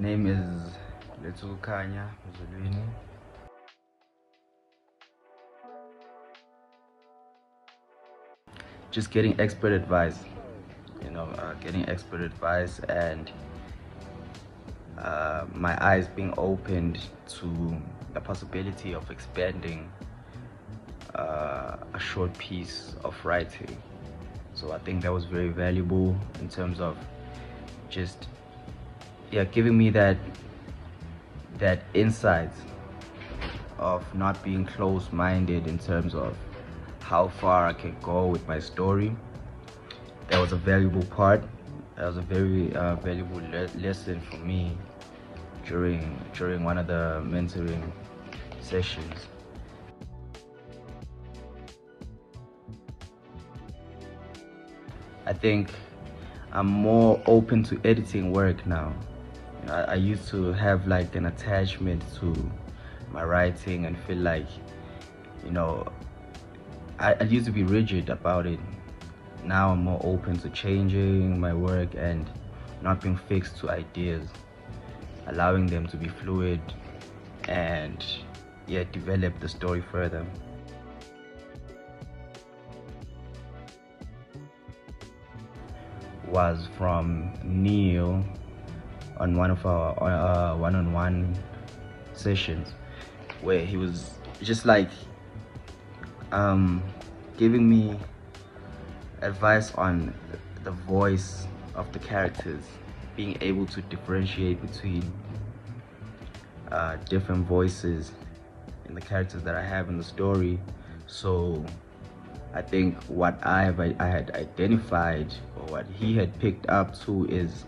Name is Lethukukhanya Mzulwini. Just getting expert advice, getting expert advice and my eyes being opened to the possibility of expanding a short piece of writing. So I think that was very valuable in terms of just giving me that insight of not being close-minded in terms of how far I can go with my story. That was a valuable part. That was a very valuable lesson for me during one of the mentoring sessions. I think I'm more open to editing work now. I used to have like an attachment to my writing and feel like, I used to be rigid about it. Now I'm more open to changing my work and not being fixed to ideas, allowing them to be fluid and develop the story further. Was from Neil on one of our one-on-one sessions, where he was just like giving me advice on the voice of the characters, being able to differentiate between different voices in the characters that I have in the story. So I think what I had identified, or what he had picked up to, is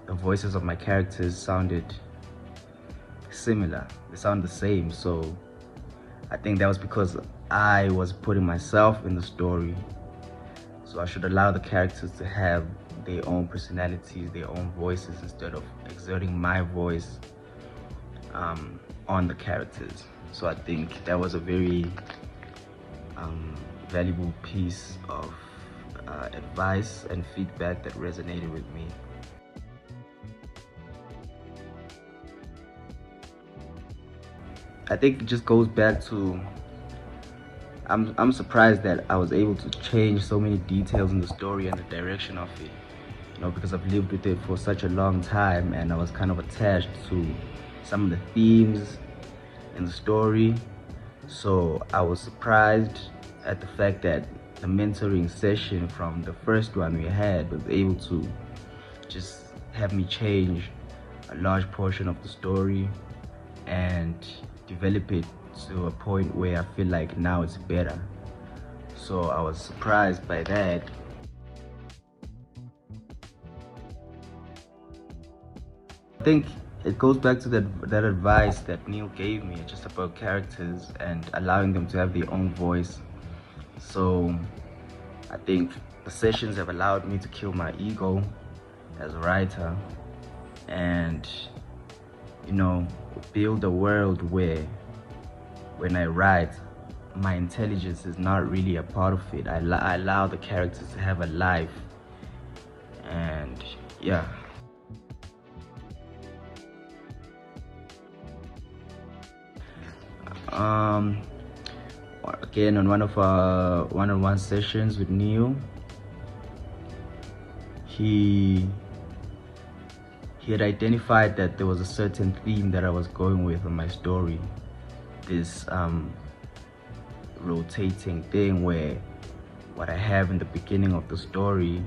the voices of my characters sounded similar. They sound the same. So I think that was because I was putting myself in the story. So I should allow the characters to have their own personalities, their own voices, instead of exerting my voice on the characters. So I think that was a very valuable piece of advice and feedback that resonated with me. I think it just goes back to I'm surprised that I was able to change so many details in the story and the direction of it, because I've lived with it for such a long time and I was kind of attached to some of the themes in the story. So I was surprised at the fact that the mentoring session from the first one we had was able to just have me change a large portion of the story and develop it to a point where I feel like now it's better. So I was surprised by that. I think it goes back to that advice that Neil gave me, just about characters and allowing them to have their own voice. So I think the sessions have allowed me to kill my ego as a writer and build a world where when I write, my intelligence is not really a part of it. I allow the characters to have a life, and again, on one of our one-on-one sessions with Neil, he had identified that there was a certain theme that I was going with in my story. This rotating thing where what I have in the beginning of the story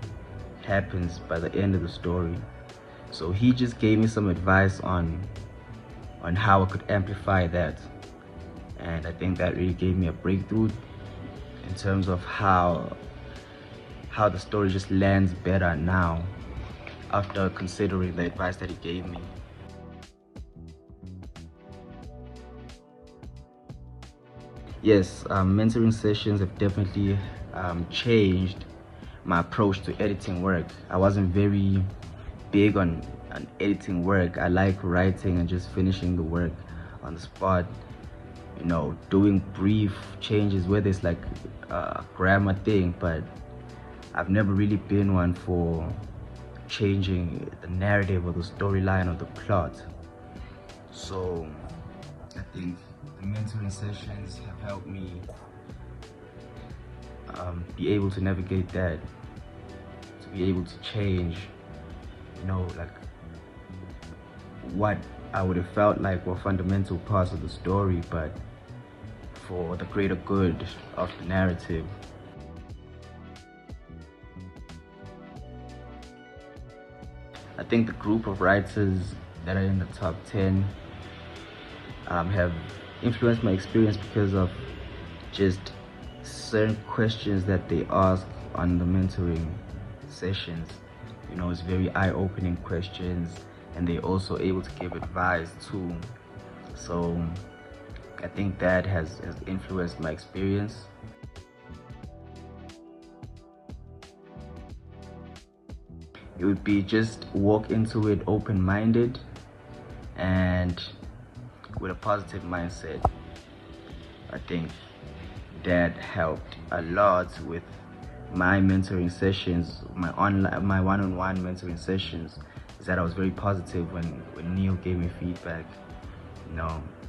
happens by the end of the story. So he just gave me some advice on how I could amplify that, and I think that really gave me a breakthrough in terms of how the story just lands better now after considering the advice that he gave me. Yes, mentoring sessions have definitely changed my approach to editing work. I wasn't very big on editing work. I like writing and just finishing the work on the spot. Doing brief changes where there's like a grammar thing, but I've never really been one for changing the narrative or the storyline or the plot. So I think the mentoring sessions have helped me be able to navigate that, to be able to change, like what I would have felt like were fundamental parts of the story, but for the greater good of the narrative. I think the group of writers that are in the top 10 have influenced my experience because of just certain questions that they ask on the mentoring sessions. It's very eye-opening questions, and they're also able to give advice too. So I think that has influenced my experience. It would be just walk into it open-minded and with a positive mindset. I think that helped a lot with my mentoring sessions, my one-on-one mentoring sessions, is that I was very positive when Neil gave me feedback.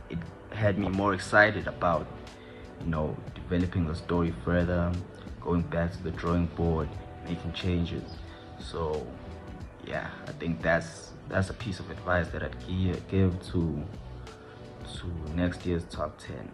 It had me more excited about developing the story further, going back to the drawing board, making changes. So yeah, I think that's a piece of advice that I'd give to next year's top 10.